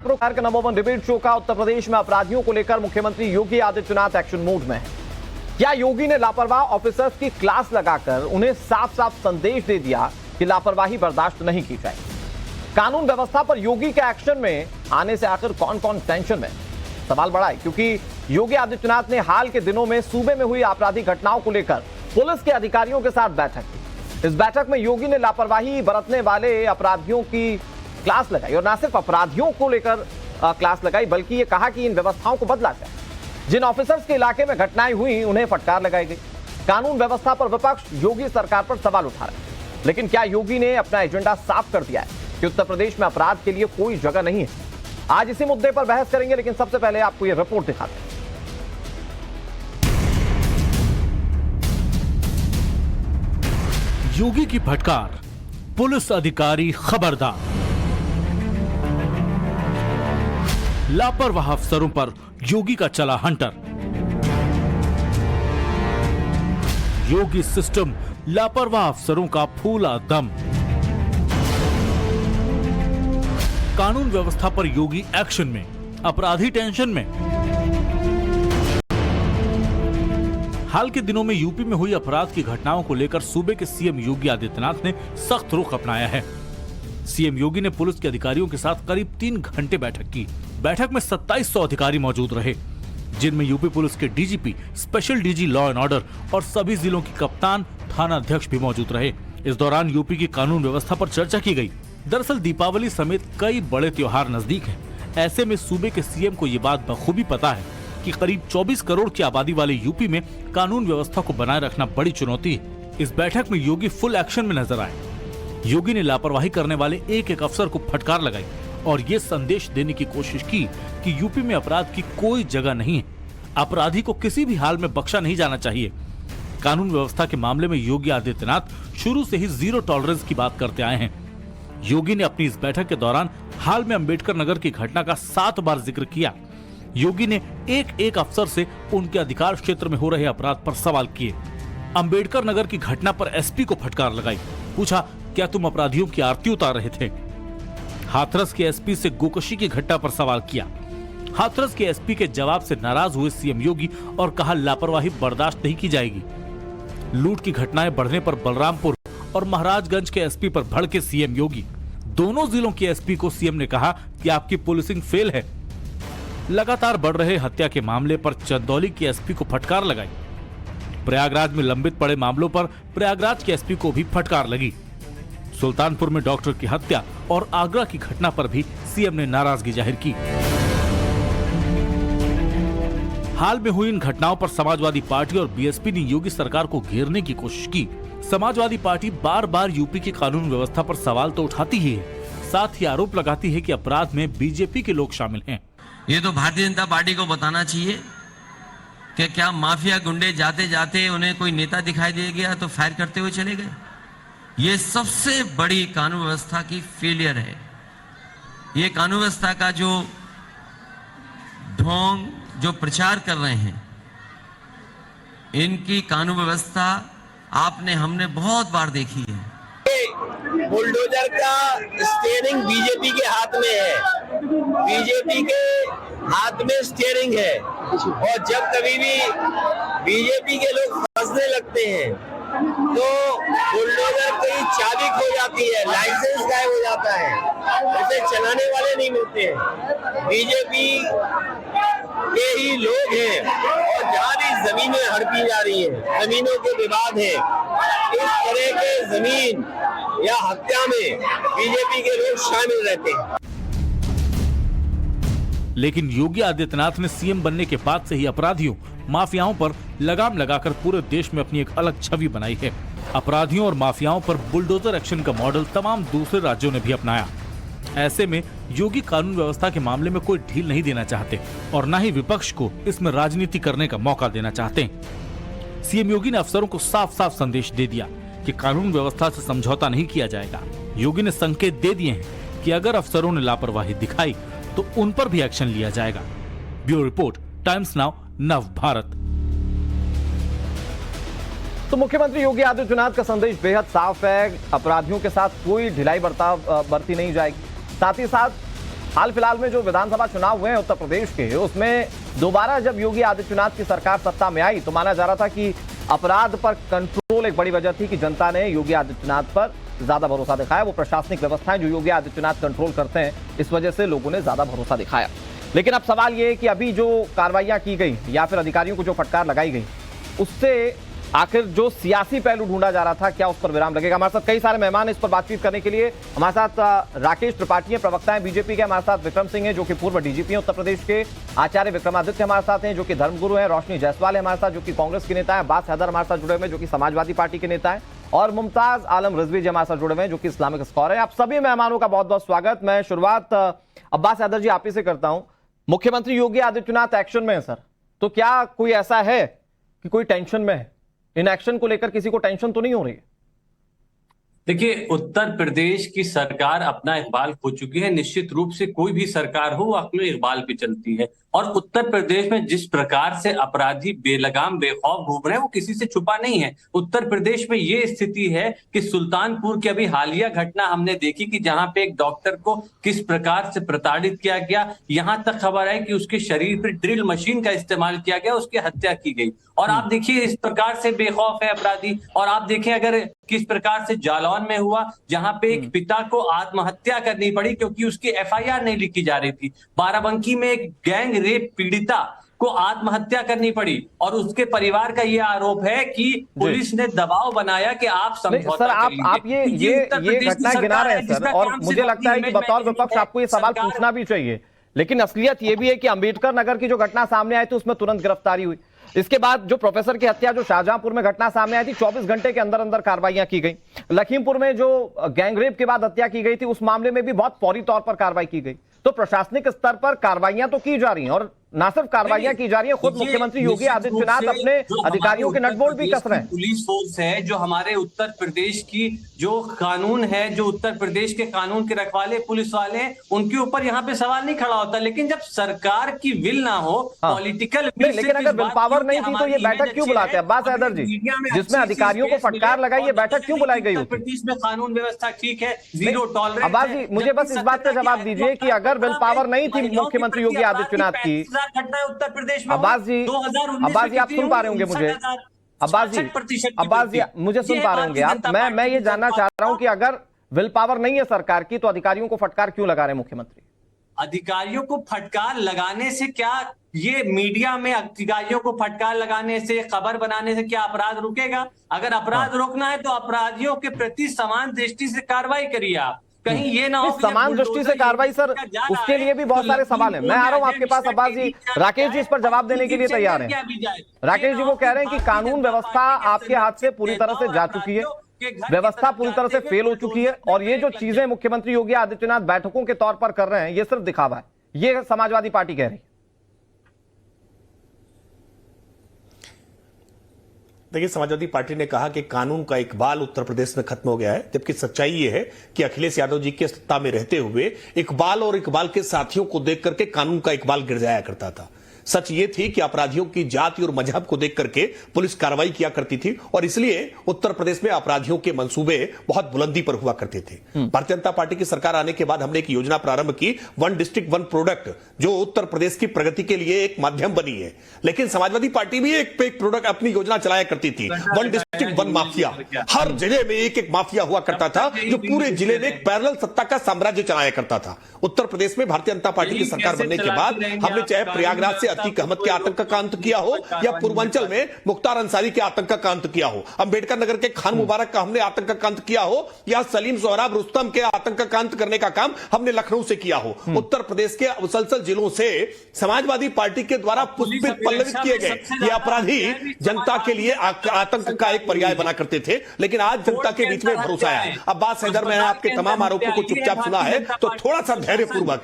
सरकार के number 1 debate show का उत्तर प्रदेश में अपराधियों को लेकर मुख्यमंत्री योगी आदित्यनाथ एक्शन मोड में है। क्या योगी ने लापरवाह ऑफिसर्स की क्लास लगाकर उन्हें साफ साफ संदेश दे दिया कि लापरवाही बर्दाश्त नहीं की जाएगी? कानून व्यवस्था पर योगी के एक्शन में आने से आखिर कौन कौन टेंशन में? सवाल बड़ा है क्योंकि योगी आदित्यनाथ ने हाल के दिनों में सूबे में हुई आपराधिक घटनाओं को लेकर पुलिस के अधिकारियों के साथ बैठक की। इस बैठक में योगी ने लापरवाही बरतने वाले अपराधियों की क्लास लगाई और न सिर्फ अपराधियों को लेकर क्लास लगाई बल्कि ये कहा कि इन व्यवस्थाओं को बदला जाए। जिन ऑफिसर्स के इलाके में घटनाएं हुई उन्हें फटकार लगाई गई। कानून व्यवस्था पर विपक्ष योगी सरकार पर सवाल उठा रहा है, लेकिन क्या योगी ने अपना एजेंडा साफ कर दिया है कि उत्तर प्रदेश में अपराध के लिए कोई जगह नहीं है? आज इसी मुद्दे पर बहस करेंगे, लेकिन सबसे पहले आपको यह रिपोर्ट दिखाते हैं। योगी की फटकार, पुलिस अधिकारी खबरदार। लापरवाह अफसरों पर योगी का चला हंटर। योगी सिस्टम लापरवाह अफसरों का फूला दम। कानून व्यवस्था पर योगी एक्शन में, अपराधी टेंशन में। हाल के दिनों में यूपी में हुई अपराध की घटनाओं को लेकर सूबे के सीएम योगी आदित्यनाथ ने सख्त रुख अपनाया है। सीएम योगी ने पुलिस के अधिकारियों के साथ करीब 3 घंटे बैठक की। बैठक में 2700 अधिकारी मौजूद रहे, जिनमें यूपी पुलिस के DGP, special DG law and order और सभी जिलों की कप्तान, थाना अध्यक्ष भी मौजूद रहे। इस दौरान यूपी की कानून व्यवस्था पर चर्चा की गई। दरअसल दीपावली समेत कई बड़े त्योहार नजदीक हैं। ऐसे में सूबे के सीएम को ये बात बखूबी पता है कि करीब 24 करोड़ की आबादी वाले यूपी में कानून व्यवस्था को बनाए रखना बड़ी चुनौती है। इस बैठक में योगी फुल एक्शन में नजर आए। योगी ने लापरवाही करने वाले एक एक अफसर को फटकार लगाई और ये संदेश देने की कोशिश की कि यूपी में अपराध की कोई जगह नहीं है। अपराधी को किसी भी हाल में बख्शा नहीं जाना चाहिए। कानून व्यवस्था के मामले में योगी आदित्यनाथ शुरू से ही जीरो टॉलरेंस की बात करते आए हैं। योगी ने अपनी इस बैठक के दौरान हाल में अंबेडकर नगर की घटना का 7 बार जिक्र किया। योगी ने एक एक अफसर से उनके अधिकार क्षेत्र में हो रहे अपराध पर सवाल किए। अंबेडकर नगर की घटना पर एसपी को फटकार लगाई। पूछा, क्या तुम अपराधियों की आरती उतार रहे थे? हाथरस के एसपी से गोकशी की घटना पर सवाल किया। हाथरस के एसपी के जवाब से नाराज हुए सीएम योगी और कहा, लापरवाही बर्दाश्त नहीं की जाएगी। लूट की घटनाएं बढ़ने पर बलरामपुर और महाराजगंज के एसपी पर भड़के सीएम योगी। दोनों जिलों के एसपी को सीएम ने कहा कि आपकी पुलिसिंग फेल है। लगातार बढ़ रहे हत्या के मामले पर चंदौली के एसपी को फटकार लगाई। प्रयागराज में लंबित पड़े मामलों पर प्रयागराज के एसपी को भी फटकार लगी। सुल्तानपुर में डॉक्टर की हत्या और आगरा की घटना पर भी सीएम ने नाराजगी जाहिर की। हाल में हुई इन घटनाओं पर समाजवादी पार्टी और बीएसपी ने योगी सरकार को घेरने की कोशिश की। समाजवादी पार्टी बार बार यूपी की कानून व्यवस्था पर सवाल तो उठाती ही है, साथ ही आरोप लगाती है कि अपराध में बीजेपी के लोग शामिल हैं। ये तो भारतीय जनता पार्टी को बताना चाहिए कि क्या माफिया गुंडे जाते जाते उन्हें कोई नेता दिखाई दे गया तो फायर करते हुए चले गए। ये सबसे बड़ी कानून व्यवस्था की फेलियर है। ये कानून व्यवस्था का जो ढोंग, जो प्रचार कर रहे हैं, इनकी कानून व्यवस्था आपने हमने बहुत बार देखी है। बुलडोजर का स्टीयरिंग बीजेपी के हाथ में है। बीजेपी के हाथ में स्टीयरिंग है और जब कभी भी बीजेपी के लोग फंसने लगते हैं तो बुलडोजर की चाबी खो जाती है, लाइसेंस गायब हो जाता है, उसे चलाने वाले नहीं मिलते हैं। बीजेपी के ही लोग हैं और जहाँ भी जमीनें हड़पी जा रही हैं, जमीनों के विवाद है, इस तरह के जमीन या हत्या में बीजेपी के लोग शामिल रहते हैं। लेकिन योगी आदित्यनाथ ने सीएम बनने के बाद से ही अपराधियों, माफियाओं पर लगाम लगाकर पूरे देश में अपनी एक अलग छवि बनाई है। अपराधियों और माफियाओं पर बुलडोजर एक्शन का मॉडल तमाम दूसरे राज्यों ने भी अपनाया। ऐसे में योगी कानून व्यवस्था के मामले में कोई ढील नहीं देना चाहते और न ही विपक्ष को इसमें राजनीति करने का मौका देना चाहते हैं। सीएम योगी ने अफसरों को साफ साफ संदेश दे दिया कि कानून व्यवस्था से समझौता नहीं किया जाएगा। योगी ने संकेत दे दिए हैं कि अगर अफसरों ने लापरवाही दिखाई तो उन पर भी एक्शन लिया जाएगा। ब्यूरो रिपोर्ट, टाइम्स नाउ, नव भारत। तो मुख्यमंत्री योगी आदित्यनाथ का संदेश बेहद साफ है। अपराधियों के साथ कोई ढिलाई बर्ती नहीं जाएगी। साथ ही साथ हाल फिलहाल में जो विधानसभा चुनाव हुए हैं उत्तर प्रदेश के, उसमें दोबारा जब योगी आदित्यनाथ की सरकार सत्ता में आई तो माना जा रहा था कि अपराध पर कंट्रोल एक बड़ी वजह थी कि जनता ने योगी आदित्यनाथ पर ज्यादा भरोसा दिखाया। वो प्रशासनिक व्यवस्थाएं जो योगी आदित्यनाथ कंट्रोल करते हैं, इस वजह से लोगों ने ज्यादा भरोसा दिखाया। लेकिन अब सवाल ये है कि अभी जो कार्रवाइयां की गई या फिर अधिकारियों को जो फटकार लगाई गई, उससे आखिर जो सियासी पहलू ढूंढा जा रहा था, क्या उस पर विराम लगेगा? हमारे साथ कई सारे मेहमान इस पर बातचीत करने के लिए हमारे साथ राकेश त्रिपाठी हैं, प्रवक्ता हैं बीजेपी के। हमारे साथ विक्रम सिंह हैं जो कि पूर्व डीजीपी हैं उत्तर प्रदेश के। आचार्य विक्रमादित्य हमारे साथ हैं जो कि धर्मगुरु हैं। रोशनी जायसवाल है हमारे साथ जो कि कांग्रेस के नेता है। अब्बास हैदर हमारे साथ जुड़े हुए हैं जो कि समाजवादी पार्टी के नेता है। और मुमताज आलम रिजवी जी हमारे साथ जुड़े हुए हैं जो कि इस्लामिक स्कॉलर है। आप सभी मेहमानों का बहुत बहुत स्वागत। मैं शुरुआत अब्बास हैदर जी आप ही से करता हूं। मुख्यमंत्री योगी आदित्यनाथ एक्शन में है सर, तो क्या कोई ऐसा है कि कोई टेंशन में है? इन एक्शन को लेकर किसी को टेंशन तो नहीं हो रही है? देखिए, उत्तर प्रदेश की सरकार अपना इकबाल खो चुकी है। निश्चित रूप से कोई भी सरकार हो वो अपने इकबाल पे चलती है, और उत्तर प्रदेश में जिस प्रकार से अपराधी बेलगाम बेखौफ घूम रहे हैं वो किसी से छुपा नहीं है। उत्तर प्रदेश में ये स्थिति है कि सुल्तानपुर की अभी हालिया घटना हमने देखी कि जहां पे एक डॉक्टर को किस प्रकार से प्रताड़ित किया गया, यहां तक खबर है कि उसके शरीर पर ड्रिल मशीन का इस्तेमाल किया गया, उसकी हत्या की गई। और आप देखिए इस प्रकार से बेखौफ है अपराधी। और आप देखें अगर किस प्रकार से जालौन में हुआ, जहां पे एक पिता को आत्महत्या करनी पड़ी क्योंकि उसकी एफआईआर नहीं लिखी जा रही थी। बाराबंकी में एक गैंग रेप पीड़िता को आत्महत्या करनी पड़ी, और उसके परिवार का यह आरोप है कि पुलिस ने दबाव बनाया कि आप समझौता सर, आप ये घटना गिना रहे हैं सर, और मुझे लगता है कि बतौर विपक्ष आपको ये सवाल पूछना भी चाहिए। लेकिन असलियत ये भी है कि अंबेडकर नगर की जो घटना सामने आई थी उसमें तुरंत गिरफ्तारी हुई। इसके बाद जो प्रोफेसर की हत्या जो शाहजहांपुर में घटना सामने आई थी, 24 घंटे के अंदर अंदर कार्रवाइयां की गई। लखीमपुर में जो गैंगरेप के बाद हत्या की गई थी, उस मामले में भी बहुत फौरी तौर पर कार्रवाई की गई। तो प्रशासनिक स्तर पर कार्रवाइयां तो की जा रही हैं, और ना सिर्फ कार्रवाइयां की जा रही है, खुद मुख्यमंत्री योगी आदित्यनाथ अपने अधिकारियों के नटबोल्ट भी कस रहे हैं। पुलिस फोर्स है जो हमारे उत्तर प्रदेश की जो कानून है, जो उत्तर प्रदेश के कानून के रखवाले पुलिस वाले हैं, उनके ऊपर यहाँ पे सवाल नहीं खड़ा होता। लेकिन जब सरकार की विल ना हो, पॉलिटिकल विल, लेकिन अगर विल पावर नहीं थी तो ये बैठक क्यों बुलाते हैं अब्बास हैदर जी? जिसमें अधिकारियों को फटकार लगाई, ये बैठक क्यों बुलाई गई? उत्तर प्रदेश में कानून व्यवस्था ठीक है, जीरो टॉलरेंस। अब्बास जी मुझे बस इस बात का जवाब दीजिए कि अगर विल पावर नहीं थी मुख्यमंत्री योगी आदित्यनाथ की, उत्तर प्रदेश में अब्बास जी आप सुन पा रहे होंगे मुझे? अब्बास जी मुझे सुन पा रहे होंगे आप? मैं ये जानना चाह रहा हूं कि अगर विल पावर नहीं है सरकार की तो अधिकारियों को फटकार क्यों लगा रहे हैं मुख्यमंत्री? अधिकारियों को फटकार लगाने से क्या, ये मीडिया में अधिकारियों को फटकार लगाने से, खबर बनाने से क्या अपराध रुकेगा? अगर अपराध रोकना है तो अपराधियों के प्रति समान दृष्टि से कार्रवाई करिए आप। कहीं ये ना हो समान दृष्टि से कार्रवाई सर, उसके लिए भी बहुत सारे सवाल हैं। मैं आ रहा हूं आपके पास अब्बास जी। राकेश जी इस पर जवाब देने के लिए तैयार हैं। राकेश जी वो कह रहे हैं कि कानून व्यवस्था आपके हाथ से पूरी तरह से जा चुकी है, व्यवस्था पूरी तरह से फेल हो चुकी है, और ये जो चीजें मुख्यमंत्री योगी आदित्यनाथ बैठकों के तौर पर कर रहे हैं ये सिर्फ दिखावा है, ये समाजवादी पार्टी कह रही है। देखिए, समाजवादी पार्टी ने कहा कि कानून का इकबाल उत्तर प्रदेश में खत्म हो गया है, जबकि सच्चाई ये है कि अखिलेश यादव जी के सत्ता में रहते हुए इकबाल और इकबाल के साथियों को देख करके कानून का इकबाल गिर जाया करता था। सच ये थी कि अपराधियों की जाति और मजहब को देख करके पुलिस कार्रवाई किया करती थी, और इसलिए उत्तर प्रदेश में अपराधियों के मंसूबे बहुत बुलंदी पर हुआ करते थे। भारतीय जनता पार्टी की सरकार आने के बाद हमने एक योजना प्रारंभ की, वन डिस्ट्रिक्ट वन प्रोडक्ट, जो उत्तर प्रदेश की प्रगति के लिए एक माध्यम बनी है। लेकिन समाजवादी पार्टी भी एक पे एक प्रोडक्ट अपनी योजना चलाया करती थी, वन डिस्ट्रिक्ट वन माफिया। हर जिले में एक एक माफिया हुआ करता था जो पूरे जिले में एक पैरेलल सत्ता का साम्राज्य चलाया करता था। उत्तर प्रदेश में भारतीय जनता पार्टी की सरकार बनने के बाद हमने चाहे प्रयागराज से अतीक अहमद के आतंक का अंत किया हो, या पूर्वांचल में मुख्तार अंसारी के आतंक का अंत किया हो, अंबेडकर नगर के खान मुबारक का हमने आतंक का अंत किया हो, या सलीम सोहराब रुस्तम के आतंक का अंत करने का काम हमने लखनऊ से किया हो। उत्तर प्रदेश के मुसलसल जिलों से समाजवादी पार्टी के द्वारा पुष्पित पल्लवित किए गए ये अपराधी जनता के लिए आतंक का एक पर्याय बना करते थे। लेकिन आज जनता के बीच में भरोसा आया। अब्बास हैदर, मैंने आपके तमाम आरोपों को चुपचाप सुना है, तो थोड़ा सा धैर्यपूर्वक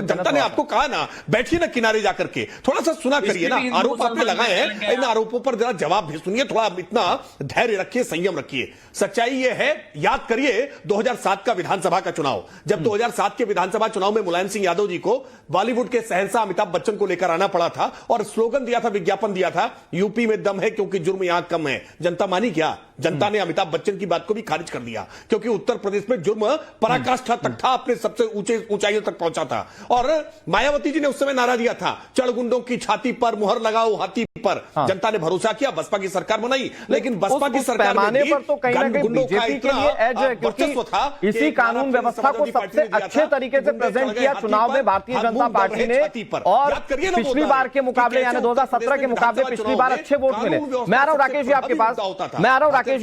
जनता ने आपको कहा ना, बैठिए ना किनारे जाकर करके थोड़ा सा सुना करिए ना। आरोप आपने लगाए हैं, इन आरोपों पर जरा जवाब भी सुनिए, थोड़ा इतना धैर्य रखिए, संयम रखिए। सच्चाई यह है, याद करिए 2007 का विधानसभा का चुनाव, जब 2007 के विधानसभा चुनाव में मुलायम सिंह यादव जी को बॉलीवुड के शहंशाह अमिताभ बच्चन को लेकर आना पड़ा था और स्लोगन दिया था, विज्ञापन दिया था, यूपी में दम है क्योंकि जुर्म यहां कम है। जनता मानी क्या? जनता ने अमिताभ बच्चन की बात को भी खारिज कर दिया, क्योंकि उत्तर प्रदेश में जुर्म पराकाष्ठा तक था, अपने सबसे ऊंचाइयों तक पहुंचा था। और मायावती जी ने उस समय नारा दिया था, चढ़गुंडों की छाती पर मुहर लगाओ हाथी पर। जनता ने भरोसा किया, बसपा की सरकार बनाई, लेकिन बसपा की सरकार पैमाने पर तो कहीं ना कहीं बीजेपी के लिए एज है, क्योंकि इसी कानून व्यवस्था को सबसे अच्छे तरीके से प्रेजेंट किया चुनाव में भारतीय जनता पार्टी ने, और पिछली बार के मुकाबले यानी 2017 के मुकाबले पिछली बार अच्छे वोट मिले। मैं आ रहा हूं राकेश जी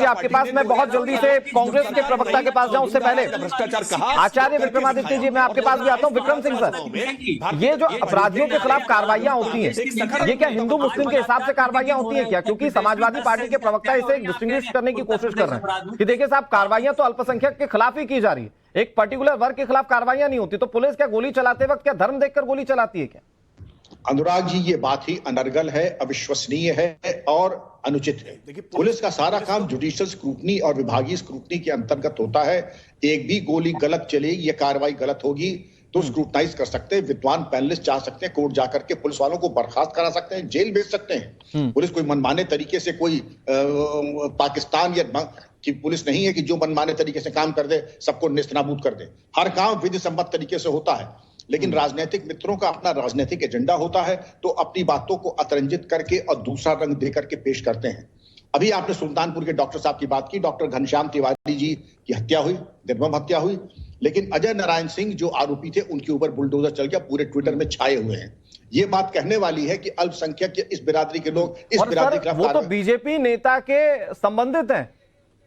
आपके पास, मैं बहुत जल्दी से कांग्रेस के प्रवक्ता के पास जाऊं, उससे पहले आचार्य विक्रमादित्य जी मैं आपके पास भी आता हूं। विक्रम सिंह सर, ये जो अपराधियों के खिलाफ कार्रवाइयां होती हैं, ये क्या हिंदू मुस्लिम के हिसाब से कार्रवाइयां होती हैं क्या? क्योंकि समाजवादी पार्टी के प्रवक्ता इसे डिस्टिंग्विश करने की कोशिश कर रहे हैं कि देखिए साहब, कार्रवाइयां तो अल्पसंख्यक के खिलाफ ही की जा रही है, एक पर्टिकुलर वर्ग के खिलाफ कार्रवाइयां नहीं होती। तो पुलिस क्या गोली चलाते वक्त क्या धर्म देखकर गोली चलाती है क्या? अनुराग जी, ये बात ही अनर्गल है, अविश्वसनीय है और अनुचित है। पुलिस का सारा काम जुडिशियल स्क्रूटनी और विभागीय स्क्रूटनी के अंतर्गत होता है। एक भी गोली गलत चलेगी, ये कार्रवाई गलत होगी तो स्क्रूटनाइज कर सकते हैं, विद्वान पैनलिस्ट जा सकते हैं, कोर्ट जाकर के पुलिस वालों को बर्खास्त करा सकते हैं, जेल भेज सकते हैं। पुलिस कोई मनमाने तरीके से कोई पाकिस्तान या कि पुलिस नहीं है कि जो मनमाने तरीके से काम कर दे सबको नेस्तनाबूद कर दे। हर काम विधि सम्मत तरीके से होता है, लेकिन राजनीतिक मित्रों का अपना राजनीतिक एजेंडा होता है, तो अपनी बातों को अतिरंजित करके और दूसरा रंग दे करके पेश करते हैं। अभी आपने सुल्तानपुर के डॉक्टर साहब की बात की, डॉक्टर घनश्याम तिवारी जी की हत्या हुई, निर्मम हत्या हुई, लेकिन अजय नारायण सिंह जो आरोपी थे उनके ऊपर बुलडोजर चल गया, पूरे ट्विटर में छाए हुए हैं। ये बात कहने वाली है कि अल्पसंख्यक के इस बिरादरी के लोग इस बिरादरी का, वो तो बीजेपी नेता के संबंधित हैं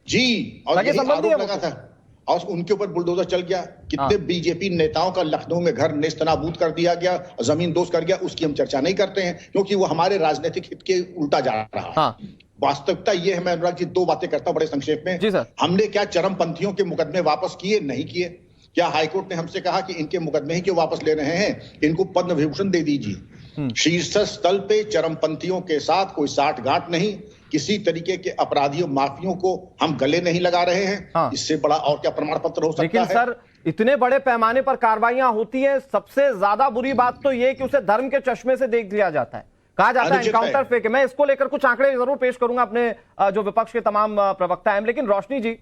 जी, और यही आरोप लगा था और उनके ऊपर बुलडोजर चल गया। कितने बीजेपी नेताओं का लखनऊ में घर नेस्तनाबूद कर दिया गया, जमीन दोस्त कर गया, उसकी हम चर्चा नहीं करते हैं क्योंकि वो हमारे राजनीतिक हित के उल्टा जा रहा है। वास्तविकता ये है, मैं अनुराग जी दो बातें करता हूं बड़े संक्षेप में। हमने क्या चरमपंथियों के मुकदमे वापस किए? नहीं किए। क्या हाईकोर्ट ने हमसे कहा कि इनके मुकदमे ही क्यों वापस ले रहे हैं, इनको पद्म विभूषण दे दीजिए? शीर्ष स्थल पे चरमपंथियों के साथ कोई साठगांठ नहीं, किसी तरीके के अपराधियों माफियों को हम गले नहीं लगा रहे हैं। इससे बड़ा और क्या प्रमाण पत्र हो सकता है? लेकिन सर, इतने बड़े पैमाने पर कार्रवाइयां होती हैं, सबसे ज्यादा बुरी बात तो ये कि उसे धर्म के चश्मे से देख लिया जाता है, कहा जाता है एनकाउंटर फेक। मैं इसको लेकर कुछ आंकड़े जरूर पेश करूंगा अपने जो विपक्ष के तमाम प्रवक्ता हैं, लेकिन रोशनी जी,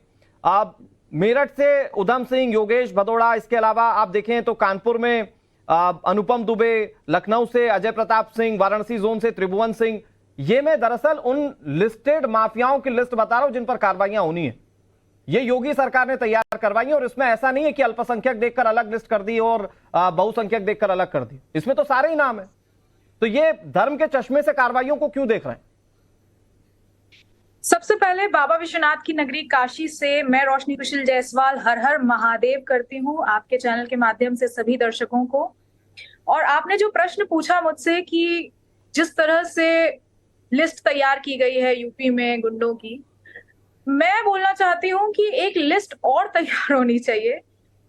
मेरठ से उधम सिंह, योगेश भदौड़ा, इसके अलावा आप देखें तो कानपुर में अनुपम दुबे, लखनऊ से अजय प्रताप सिंह, वाराणसी जोन से त्रिभुवन सिंह, ये मैं दरअसल उन लिस्टेड माफियाओं की लिस्ट बता रहा हूं जिन पर कार्रवाइयां होनी है। ये योगी सरकार ने तैयार करवाई है और इसमें ऐसा नहीं है कि अल्पसंख्यक देखकर अलग लिस्ट कर दी और बहुसंख्यक देखकर अलग कर दी, इसमें तो सारे ही नाम है। तो ये धर्म के चश्मे से कार्रवाइयों को क्यों देख रहे हैं? सबसे पहले बाबा विश्वनाथ की नगरी काशी से मैं रोशनी कुशल जायसवाल हर हर महादेव करती हूँ आपके चैनल के माध्यम से सभी दर्शकों को। और आपने जो प्रश्न पूछा मुझसे कि जिस तरह से लिस्ट तैयार की गई है यूपी में गुंडों की, मैं बोलना चाहती हूँ कि एक लिस्ट और तैयार होनी चाहिए।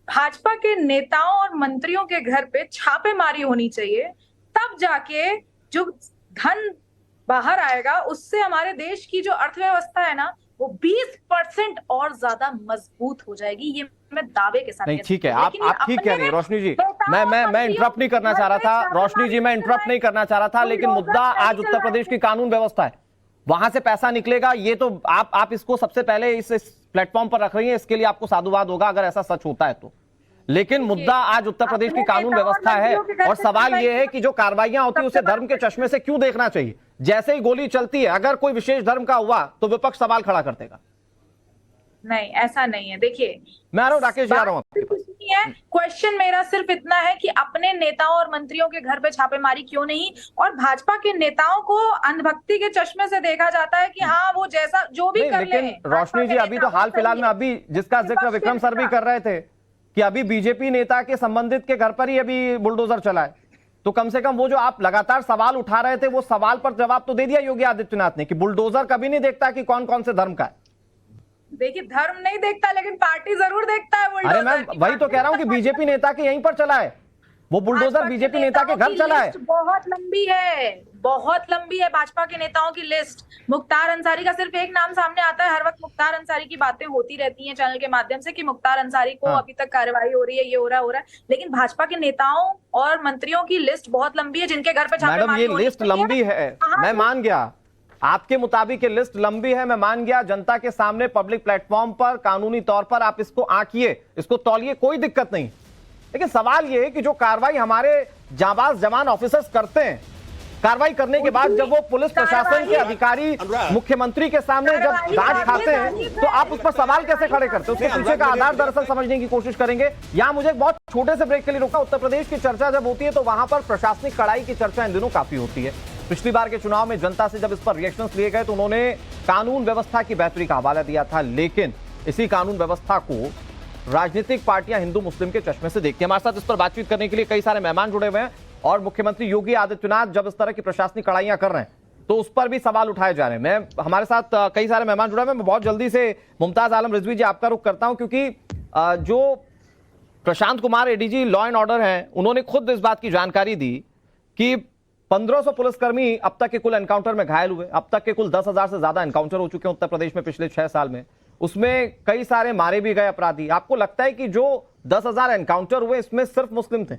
भाजपा के नेताओं और मंत्रियों के घर पे छापेमारी होनी चाहिए, तब जाके जो धन बाहर आएगा उससे हमारे देश की जो अर्थव्यवस्था है ना, वो 20% और ज्यादा मजबूत हो जाएगी। ये मैं दावे के साथ नहीं, ठीक है, आप ठीक कह रही हैं रोशनी जी। मैं इंटरप्ट नहीं करना चाह रहा था रोशनी जी, मैं इंटरप्ट नहीं करना चाह रहा था, लेकिन मुद्दा आज उत्तर प्रदेश की कानून व्यवस्था है, वहां से पैसा निकलेगा, ये तो आप इसको सबसे पहले इस प्लेटफॉर्म पर रख रही हैं, इसके लिए आपको साधुवाद होगा अगर ऐसा सच होता है तो। लेकिन मुद्दा आज उत्तर प्रदेश की कानून व्यवस्था है और सवाल यह है कि जो कार्रवाइयां होती है उसे धर्म के चश्मे से क्यों देखना चाहिए? जैसे ही गोली चलती है, अगर कोई विशेष धर्म का हुआ तो विपक्ष सवाल खड़ा कर देगा। नहीं, ऐसा नहीं है। देखिए, मैं आ रहा हूं राकेश जी, आ रहा हूं। क्वेश्चन मेरा सिर्फ इतना है कि अपने नेताओं और मंत्रियों के घर पे छापेमारी क्यों नहीं, और भाजपा के नेताओं को अंधभक्ति के चश्मे से देखा जाता है कि हाँ वो जैसा जो भी कर ले। रोशनी जी, अभी तो हाल फिलहाल में अभी जिसका जिक्र विक्रम सर भी कर रहे थे कि अभी बीजेपी नेता के संबंधित के घर पर ही अभी बुलडोजर चला है, तो कम से कम वो जो आप लगातार सवाल उठा रहे थे वो सवाल पर जवाब तो दे दिया योगी आदित्यनाथ ने कि बुलडोजर कभी नहीं देखता कि कौन कौन से धर्म का है। देखिए, धर्म नहीं देखता लेकिन पार्टी जरूर देखता है। अरे मैं वही तो कह रहा हूं कि बीजेपी नेता के यहीं पर चला है, वो बुलडोजर भाजपा के बीजेपी नेता के नेताओं घर की चला है। लिस्ट बहुत लंबी है, बहुत लंबी है भाजपा के नेताओं की लिस्ट। मुख्तार अंसारी का सिर्फ एक नाम सामने आता है, हर वक्त मुख्तार अंसारी की बातें होती रहती हैं चैनल के माध्यम से कि मुख्तार अंसारी को अभी तक कार्रवाई हो रही है, ये हो रहा है, लेकिन भाजपा के नेताओं और मंत्रियों की लिस्ट बहुत लंबी है जिनके घर पे मैडम छापेमारी ये होनी लिस्ट चाहिए। लंबी है, मैं मान गया, आपके मुताबिक ये लिस्ट लंबी है, मैं मान गया। जनता के सामने पब्लिक प्लेटफॉर्म पर कानूनी तौर पर आप इसको आंकिए, इसको तौलिए, कोई दिक्कत नहीं। लेकिन सवाल ये है कि जो कार्रवाई हमारे जाबाज जवान ऑफिसर्स करते हैं, कार्रवाई करने के बाद जब वो पुलिस प्रशासन के अधिकारी मुख्यमंत्री के सामने जब डांट खाते हैं, तो आप उस पर सवाल कैसे खड़े करते हैं? उसके पीछे का आधार दरअसल समझने की कोशिश करेंगे। यहां मुझे एक बहुत छोटे से ब्रेक के लिए रोका। उत्तर प्रदेश की चर्चा जब होती है तो वहां पर प्रशासनिक कड़ाई की चर्चा इन दिनों काफी होती है। पिछली बार के चुनाव में जनता से जब इस पर रिएक्शंस लिए गए तो उन्होंने कानून व्यवस्था की बेहतरी का हवाला दिया था, लेकिन इसी कानून व्यवस्था को राजनीतिक पार्टियां हिंदू मुस्लिम के चश्मे से देखती हैं। हमारे साथ इस पर बातचीत करने के लिए कई सारे मेहमान जुड़े हुए हैं और मुख्यमंत्री योगी आदित्यनाथ जब इस तरह की प्रशासनिक कड़ाइयां कर रहे हैं तो उस पर भी सवाल उठाए जा रहे हैं। मैं हमारे साथ कई सारे मेहमान जुड़े हुए हैं। मैं बहुत जल्दी से मुमताज आलम रिजवी जी आपका रुख करता हूं, क्योंकि जो Prashant Kumar ADG law and order हैं, उन्होंने खुद इस बात की जानकारी दी कि 1500 पुलिसकर्मी अब तक के कुल एनकाउंटर में घायल हुए। अब तक के कुल 10,000 से ज्यादा एनकाउंटर हो चुके हैं उत्तर प्रदेश में पिछले 6 साल में। उसमें कई सारे मारे भी गए अपराधी। आपको लगता है कि जो 10,000 एनकाउंटर हुए इसमें सिर्फ मुस्लिम थे?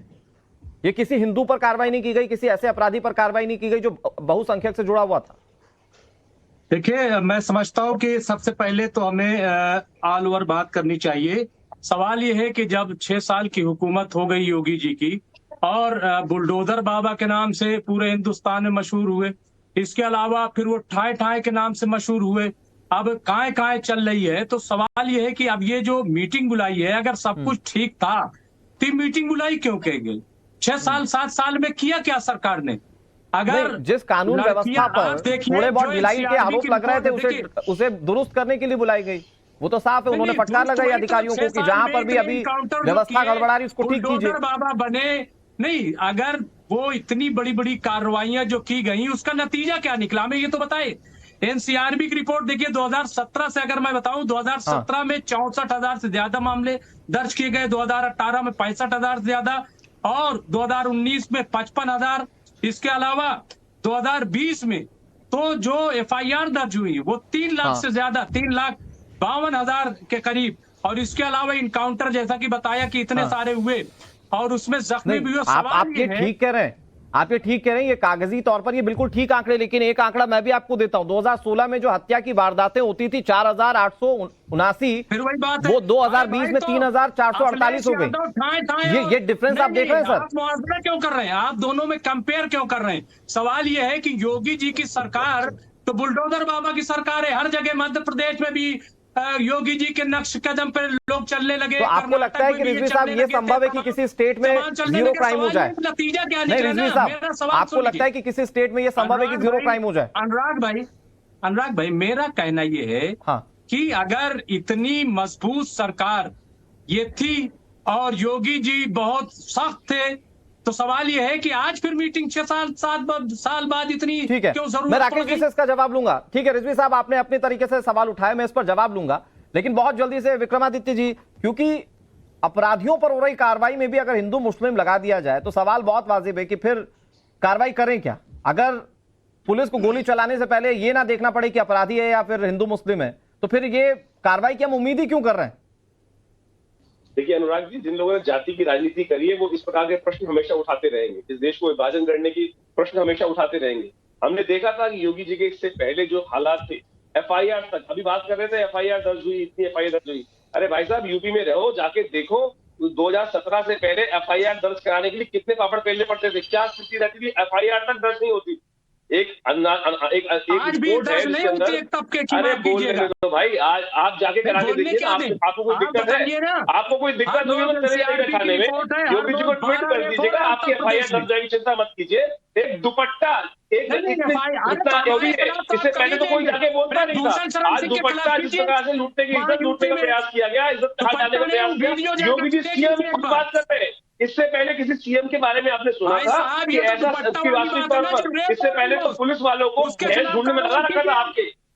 ये किसी हिंदू पर कार्रवाई नहीं की गई, किसी ऐसे अपराधी पर कार्रवाई नहीं की गई जो बहुसंख्यक से जुड़ा हुआ था? देखिए, मैं समझता हूं कि सबसे पहले तो हमें ऑल ओवर बात करनी चाहिए। सवाल ये है कि जब 6 साल की हुकूमत हो गई योगी जी की और बुलडोजर बाबा के नाम से पूरे हिंदुस्तान में मशहूर हुए, इसके अलावा फिर वो ठाए ठाए के नाम से मशहूर हुए, अब काएं काएं चल रही है। तो सवाल ये है कि अब ये जो मीटिंग बुलाई है, अगर सब कुछ ठीक था तो मीटिंग बुलाई क्यों कही गई? 6 साल 7 साल में किया क्या सरकार ने? अगर जिस कानून व्यवस्था पर थोड़े बहुत ढिलाई के आरोप लग रहे थे उसे दुरुस्त करने के लिए बुलाई गई, वो तो साफ है। उन्होंने फटकार लगाई अधिकारियों को कि जहां पर भी अभी व्यवस्था गड़बड़ा रही उसको ठीक कीजिए। बाबा बने नहीं, अगर वो इतनी बड़ी बड़ी कार्रवाइयां जो की गई उसका नतीजा क्या निकला, हमें ये तो बताए। एनसीआरबी की रिपोर्ट देखिए, 2017 से अगर मैं बताऊं, 2017 में 64,000 से ज्यादा मामले दर्ज किए गए, 2018 में 65,000 से ज्यादा और 2019 में 55,000। इसके अलावा 2020 में तो जो एफआईआर दर्ज हुई वो 3 लाख से ज्यादा, 3,52,000 के करीब। और इसके अलावा इनकाउंटर जैसा कि बताया कि इतने सारे हुए और उसमें जख्मी भी हुए। आप ये ठीक कह रहे हैं, आप ये ठीक कह रहे हैं, ये कागजी तौर पर ये बिल्कुल ठीक आंकड़े। लेकिन एक आंकड़ा मैं भी आपको देता हूं, 2016 में जो हत्या की वारदातें होती थी 4,879, वो 2020 में 3,448 हो गई। ये डिफरेंस आप देख रहे हैं सर? मुआवजा क्यों कर रहे हैं आप? दोनों में कंपेयर क्यों कर रहे हैं? सवाल ये है कि योगी जी की सरकार तो बुलडोजर बाबा की सरकार है। हर जगह मध्य प्रदेश में भी योगी जी के नक्श कदम पर लोग चलने लगे। तो आपको लगता है कि रिजवी साहब ये संभव है कि किसी स्टेट में जीरो क्राइम हो जाए? नतीजा क्या नहीं रिजवी साहब, आपको लगता है कि किसी स्टेट में ये संभव है कि जीरो क्राइम हो जाए? अनुराग भाई, मेरा कहना ये है कि अगर इतनी मजबूत सरकार ये थी और योगी जी बहुत सख्त थे, तो सवाल ये है कि आज फिर मीटिंग 6 साल बाद इतनी क्यों जरूरत? मैं राकेश जी से इसका जवाब लूंगा। ठीक है रिजवी साहब, आपने अपने तरीके से सवाल उठाए, मैं इस पर जवाब लूंगा। लेकिन बहुत जल्दी से विक्रमादित्य जी, क्योंकि अपराधियों पर हो रही कार्रवाई में भी अगर हिंदू मुस्लिम लगा दिया जाए तो सवाल बहुत वाजिब है कि फिर कार्रवाई करें क्या? अगर पुलिस को गोली चलाने से पहले ये ना देखना पड़े कि अपराधी है या फिर हिंदू मुस्लिम है, तो फिर ये कार्रवाई की हम उम्मीद ही क्यों कर रहे हैं? देखिए अनुराग जी, जिन लोगों ने जाति की राजनीति करी है वो इस प्रकार के प्रश्न हमेशा उठाते रहेंगे। इस देश को विभाजन करने की प्रश्न हमेशा उठाते रहेंगे। हमने देखा था कि योगी जी के इससे पहले जो हालात थे, एफआईआर तक, अभी बात कर रहे थे एफआईआर दर्ज हुई, इतनी एफआईआर दर्ज हुई। अरे भाई साहब, यूपी में रहो, जाके देखो 2017 से पहले एफआईआर दर्ज कराने के लिए कितने पापड़ पेलने पड़ते थे, क्या स्थिति रहती थी, एफआईआर तक दर्ज नहीं होती। एक रिपोर्ट है जिसके अंदर, अरे बोलने दो भाई, आज आप जाके करा के देखिए, आपको कोई दिक्कत है? आपको कोई दिक्कत होगी तो चले खाने में योगी जी को ट्वीट कर दीजिएगा, आपकी एफआईआर दर्ज जाएगी, चिंता मत कीजिए। एक दुपट्टा, एक इतना योगी है, इससे पहले तो कोई जाके बोलता नहीं था। आज दुपट्टा जिस प्रकार से लूटने की, इज्जत लूटने का प्रयास किया गया, इज्जत कहा जाने का प्रयास किया, योगी जी सीएम खुद बात कर रहे हैं। इससे पहले किसी सीएम के बारे में आपने सुना था कि ऐसा वास्तविक तौर पर? इससे पहले तो पुलिस वालों को भैंस ढूंढने में लगा रखा था।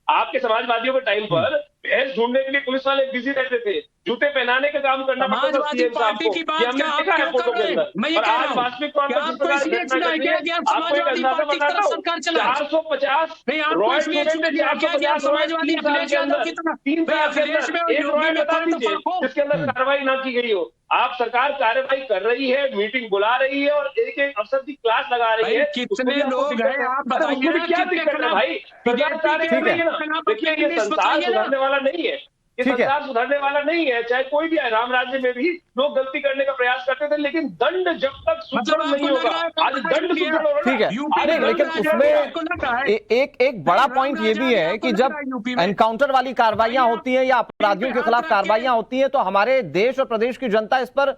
आपके समाजवादियों के टाइम पर भैंस ढूंढने के लिए पुलिस वाले बिजी रहते थे। जूते पहनाने का काम करना पड़ता था समाजवादी सीएम साहब पार्टी को। की बात ये हमने क्या आप देखा है क्यों फोटो कर के रहे हैं? अंदर। मैं ये और कह आज रहा हूँ वास्तविक तौर कि पर आपको जिस इसलिए प्रकार चुना घटना गया घटी कि है, आप आपको एक समाजवादी अंदाजा पार्टी की बताता तरफ हूँ, सरकार चलाए। 450 नहीं, आपको रॉयल इसलिए स्टूडेंट चुना ने गया क्या कि आप 450 रॉयल समाजवादी 3 साल अखिलेश के यादव अंदर, की तरह 3 भाई साल के अखिलेश में अंदर और एक योगी रॉयल में बता कोई तो दीजिए फर्क हो। जिसके अंदर कार्रवाई ना की गई हो। आप सरकार कार्रवाई कर रही है, मीटिंग बुला रही है और एक एक अफसर की क्लास लगा रही भाई है। कितने उसमें भी आपको लोग दिक्कत हैं है। आप अरे उसमें भी बताइए, क्या कितने दिक्कत है खिलाफ भाई, सरकार बीजेपी कार्य के कर रही है ना। खिलाफ देखिए अपनी ये लिस्ट संसार बताइए ना। सुधरने वाला नहीं है, ये ठीक है। संसार सुधरने वाला नहीं है। चाहे कोई भी है, राम राज्य में भी लोग गलती करने का प्रयास करते थे, लेकिन दंड जब तक सुदृढ़ आपको नहीं लग होगा। रहा है आज दंड सुदृढ़ हो रहा ठीक है, यूपी आज नहीं, दंड लेकिन सुदृढ़ हो रहा है। आपको लग रहा है? एक बड़ा नहीं, पॉइंट ये भी राम है राजा कि आपको जब लग रहा है यूपी में? एनकाउंटर वाली कार्रवाइयां होती हैं या अपराधियों के खिलाफ कार्रवाइयां होती हैं तो हमारे देश और प्रदेश की जनता इस पर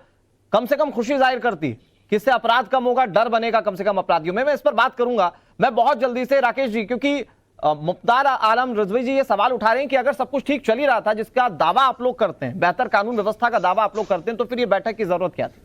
कम से कम खुशी जाहिर करती कि इससे अपराध कम होगा, डर बनेगा कम से कम अपराधियों में। मैं इस पर बात करूंगा। मैं बहुत जल्दी से राकेश जी, क्योंकि मुख्तार आलम रिजवी जी ये सवाल उठा रहे हैं कि अगर सब कुछ ठीक चल ही रहा था, जिसका दावा आप लोग करते हैं, बेहतर कानून व्यवस्था का दावा आप लोग करते हैं, तो फिर ये बैठक की जरूरत क्या थी?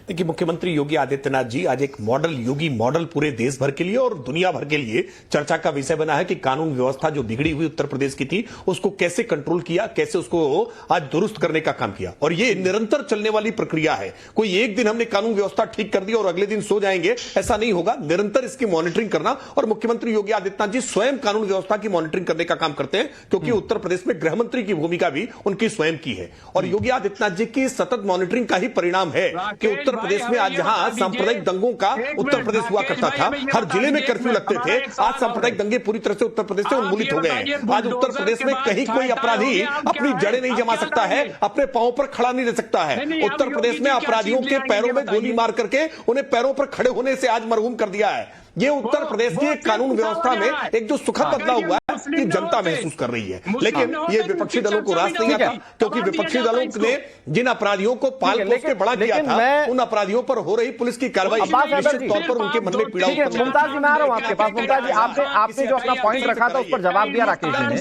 देखिए, मुख्यमंत्री योगी आदित्यनाथ जी आज एक मॉडल योगी मॉडल पूरे देश भर के लिए और दुनिया भर के लिए चर्चा का विषय बना है कि कानून व्यवस्था जो बिगड़ी हुई उत्तर प्रदेश की थी उसको कैसे कंट्रोल किया, कैसे उसको आज दुरुस्त करने का काम किया। और ये निरंतर चलने वाली प्रक्रिया है। कोई एक दिन हमने कानून व्यवस्था ठीक कर दी और अगले दिन सो जाएंगे, ऐसा नहीं होगा। निरंतर इसकी मॉनिटरिंग करना, और मुख्यमंत्री योगी आदित्यनाथ जी स्वयं कानून व्यवस्था की मॉनिटरिंग करने का काम करते हैं, क्योंकि उत्तर प्रदेश में गृह मंत्री की भूमिका भी उनकी स्वयं की है। और योगी आदित्यनाथ जी की सतत मॉनिटरिंग का ही परिणाम है कि उत्तर प्रदेश में आज जहां सांप्रदायिक दंगों का उत्तर प्रदेश हुआ करता था, हर जिले में कर्फ्यू लगते थे, आज सांप्रदायिक दंगे पूरी तरह से उत्तर प्रदेश से उन्मूलित हो गए हैं। आज उत्तर प्रदेश में कहीं कोई अपराधी अपनी जड़ें नहीं जमा सकता है, अपने पांव पर खड़ा नहीं रह सकता है। उत्तर प्रदेश में अपराधियों के पैरों में गोली मार करके उन्हें पैरों पर खड़े होने से आज मरहूम कर दिया है। ये उत्तर प्रदेश की कानून व्यवस्था में एक जो सुखद बदलाव हुआ है कि जनता महसूस कर रही है। लेकिन ये विपक्षी दलों को रास नहीं आता, क्योंकि विपक्षी दलों ने जिन अपराधियों को पाल पोस के बड़ा किया था, उन अपराधियों पर हो रही पुलिस की कार्रवाई निश्चित तौर पर उनके मन में पीड़ा उत्पन्न करती है। मुमताज जी, मैं आ रहा हूं आपके पास। मुमताज जी, आपने जो अपना पॉइंट रखा था उस पर जवाब दिया राकेश जी ने।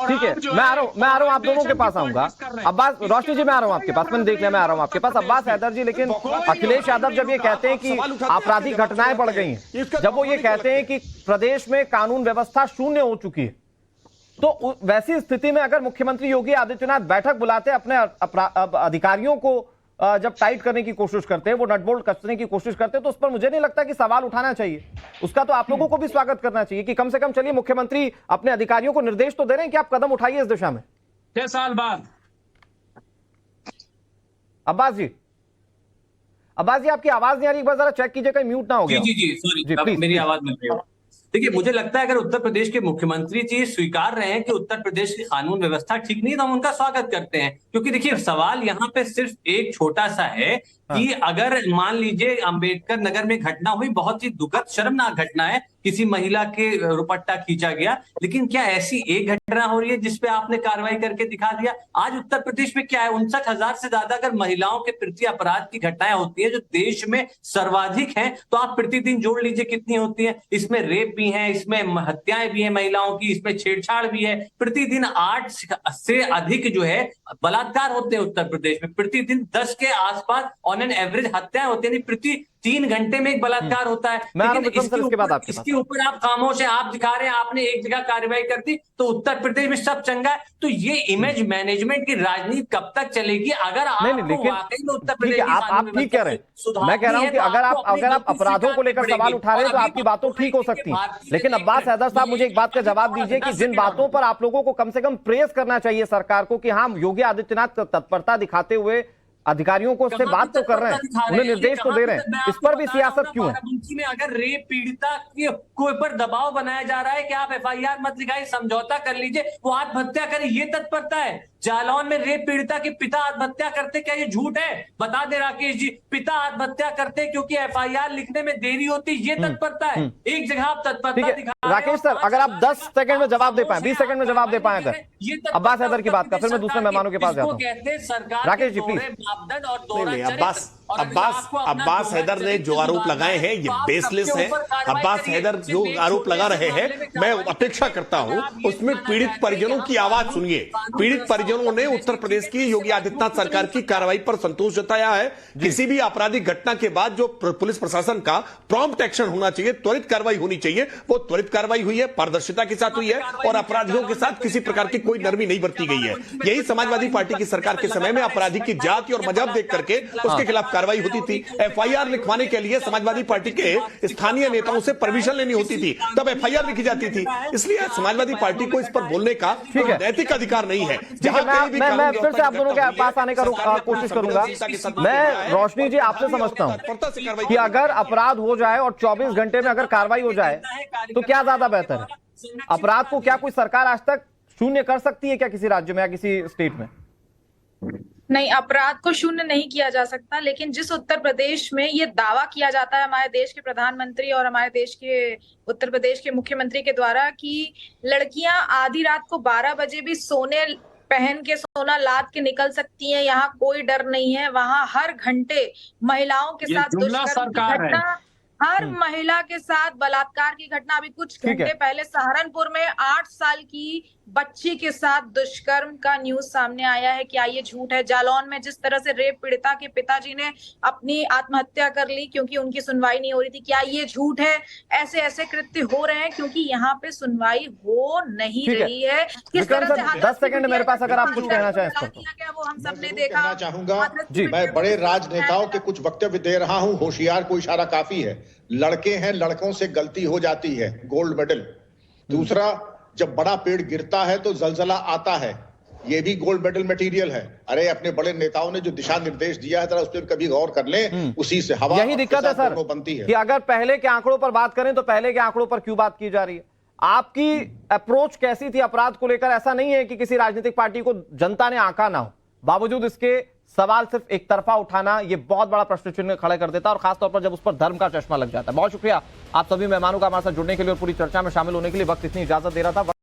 ठीक है, मैं आ रहा हूं, आप दोनों के पास आऊंगा। अब्बास, रोशनी जी, मैं आ रहा हूं आपके पास, मैंने देख लिया, मैं आ रहा हूं आपके पास। अब्बास हैदर जी, लेकिन अखिलेश यादव जब ये कहते हैं कि आपराधिक घटनाएं बढ़ गई हैं, जब वो ये कहते हैं कि प्रदेश में कानून व्यवस्था शून्य हो चुकी है, तो वैसी स्थिति में अगर मुख्यमंत्री योगी आदित्यनाथ बैठक बुलाते, अपने अधिकारियों को जब टाइट करने की कोशिश करते हैं, वो नटबोल्ट कसने की कोशिश करते हैं, तो उस पर मुझे नहीं लगता कि सवाल उठाना चाहिए। उसका तो आप लोगों को भी स्वागत करना चाहिए कि कम से कम चलिए मुख्यमंत्री अपने अधिकारियों को निर्देश तो दे रहे हैं कि आप कदम उठाइए इस दिशा में। 6 साल बाद। अब्बास जी, आपकी आवाज नहीं आ रही, एक बार जरा चेक कीजिए कहीं म्यूट ना हो गया। जी सॉरी, प्लीज, मेरी आवाज मिल रही है। देखिए, मुझे लगता है अगर उत्तर प्रदेश के मुख्यमंत्री जी स्वीकार रहे हैं कि उत्तर प्रदेश की कानून व्यवस्था ठीक नहीं, तो हम उनका स्वागत करते हैं। क्योंकि देखिए, सवाल यहाँ पे सिर्फ एक छोटा सा है कि अगर मान लीजिए अंबेडकर नगर में घटना हुई, बहुत ही दुखद शर्मनाक घटना है, किसी महिला के दुपट्टा खींचा गया, लेकिन क्या ऐसी एक घटना हो रही है जिसपे आपने कार्रवाई करके दिखा दिया? आज उत्तर प्रदेश में क्या है, 59,000 से ज्यादा अगर महिलाओं के प्रति अपराध की घटनाएं होती है जो देश में सर्वाधिक हैं, तो आप प्रतिदिन जोड़ लीजिए कितनी होती है। इसमें रेप भी है, इसमें हत्याएं भी है महिलाओं की, इसमें छेड़छाड़ भी है। प्रतिदिन 8 से अधिक जो है बलात्कार होते हैं उत्तर प्रदेश में। प्रतिदिन 10 के आसपास ऑन एन एवरेज हत्याएं होती है, प्रति 3 घंटे में एक बलात्कार होता है। लेकिन इसके ऊपर आप खामोश हैं, आप दिखा रहे हैं आपने एक जगह कार्रवाई कर दी तो उत्तर प्रदेश में सब चंगा है। तो ये इमेज मैनेजमेंट की राजनीति कब तक चलेगी? अगर आपको वाकई में उत्तर प्रदेश आप ठीक कह रहे हैं, मैं कह रहा हूं कि अगर आप अपराधों को लेकर सवाल उठा रहे हैं तो आपकी बातें ठीक हो सकती हैं, लेकिन अब्बास हैदर साहब, मुझे एक बात का जवाब दीजिए कि जिन बातों पर आप लोगों को कम से कम प्रेस करना चाहिए सरकार को कि हाँ, योगी आदित्यनाथ तत्परता दिखाते हुए अधिकारियों को उससे बात तो कर रहे हैं, उन्हें निर्देश तो दे रहे हैं, इस पर भी सियासत क्यों है? बाराबंकी में अगर रेप पीड़िता के ऊपर दबाव बनाया जा रहा है कि आप एफआईआर मत लिखाइए, समझौता कर लीजिए, वो आत्महत्या करे, ये तत्परता है। जालौन में रेप पीड़िता के पिता आत्महत्या करते, क्या ये झूठ है? बता दे राकेश जी, पिता आत्महत्या करते क्योंकि एफआईआर लिखने में देरी होती, ये तत्परता है। एक जगह आप तत्परता दिखा रहे हो। राकेश सर, अगर आप 10 सेकंड में जवाब दे पाए, 20 सेकंड में जवाब दे पाए अगर अब्बास हैदर की बात का, फिर मैं दूसरे मेहमानों के पास जाता हूं। सरकार राकेश जी प्लीज। मापदंड और अब्बास अब्बास हैदर ने जो आरोप लगाए हैं ये बेसलेस है। अब्बास हैदर जो आरोप लगा रहे हैं, मैं अपेक्षा करता हूं उसमें पीड़ित परिजनों की आवाज सुनिए। पीड़ित परिजनों ने उत्तर प्रदेश की योगी आदित्यनाथ सरकार की कार्रवाई पर संतोष जताया है। किसी भी आपराधिक घटना के बाद जो पुलिस प्रशासन का प्रॉम्प्ट एक्शन होना चाहिए, त्वरित कार्रवाई होनी चाहिए, वो त्वरित कार्रवाई हुई है, पारदर्शिता के साथ हुई है और अपराधियों के साथ किसी प्रकार की कोई नरमी नहीं बरती गई है। यही समाजवादी पार्टी की सरकार के समय में अपराधी की जाति और मजहब देख करके उसके खिलाफ कार्रवाई होती थी। एफआईआर लिखवाने के लिए समाजवादी पार्टी के स्थानीय नेताओं से परमिशन लेनी होती थी, तब एफआईआर लिखी जाती थी। इसलिए समाजवादी पार्टी को इस पर बोलने का नैतिक अधिकार नहीं है। मैं फिर से आप दोनों के पास आने का कोशिश करूंगा। मैं रोशनी जी आपसे समझता हूं कि अगर अपराध हो जाए और 24 घंटे में अगर कार्रवाई हो जाए तो क्या ज्यादा बेहतर है? अपराध को क्या कोई सरकार आज तक शून्य कर सकती है क्या किसी राज्य में या किसी स्टेट में? नहीं, अपराध को शून्य नहीं किया जा सकता, लेकिन जिस उत्तर प्रदेश में ये दावा किया जाता है हमारे देश के प्रधानमंत्री और हमारे देश के उत्तर प्रदेश के मुख्यमंत्री के द्वारा कि लड़कियां आधी रात को 12 बजे भी सोने पहन के सोना लाद के निकल सकती हैं, यहाँ कोई डर नहीं है, वहां हर घंटे महिलाओं के साथ दुष्कर्म की घटना, हर महिला के साथ बलात्कार की घटना। अभी कुछ घंटे पहले सहारनपुर में 8 साल की बच्ची के साथ दुष्कर्म का न्यूज सामने आया है। क्या ये झूठ है? जालौन में जिस तरह से रेप पीड़िता के पिताजी ने अपनी आत्महत्या कर ली क्योंकि उनकी सुनवाई नहीं हो रही थी, क्या ये झूठ है? ऐसे ऐसे कृत्य हो रहे हैं क्योंकि यहाँ पे सुनवाई हो नहीं रही है। किस तरह से 10 सेकंड मेरे पास, अगर आप कुछ कहना चाहें क्या वो हम सब ने देखा। कहना चाहूंगा, मैं बड़े राजनेताओं के कुछ वक्तव्य दे रहा हूं, होशियार को इशारा काफी है। लड़के हैं, लड़कों से गलती हो जाती है, गोल्ड मेडल। दूसरा, जब बड़ा पेड़ गिरता है तो जलजला आता है, ये भी गोल्ड मेडल मटेरियल है। अरे अपने बड़े नेताओं ने जो दिशा निर्देश दिया है, जरा उस पर कभी गौर कर लें। उसी से हवा यही दिक्कत है सर बनती है कि अगर पहले के आंकड़ों पर बात करें तो पहले के आंकड़ों पर क्यों बात की जा रही है? आपकी अप्रोच कैसी थी अपराध को लेकर? ऐसा नहीं है कि किसी राजनीतिक पार्टी को जनता ने आंका ना हो, बावजूद इसके सवाल सिर्फ एक तरफा उठाना ये बहुत बड़ा प्रश्न चिन्ह खड़ा कर देता है, और खासतौर पर जब उस पर धर्म का चश्मा लग जाता है। बहुत शुक्रिया आप सभी मेहमानों का हमारे साथ जुड़ने के लिए और पूरी चर्चा में शामिल होने के लिए। वक्त इतनी इजाजत दे रहा था।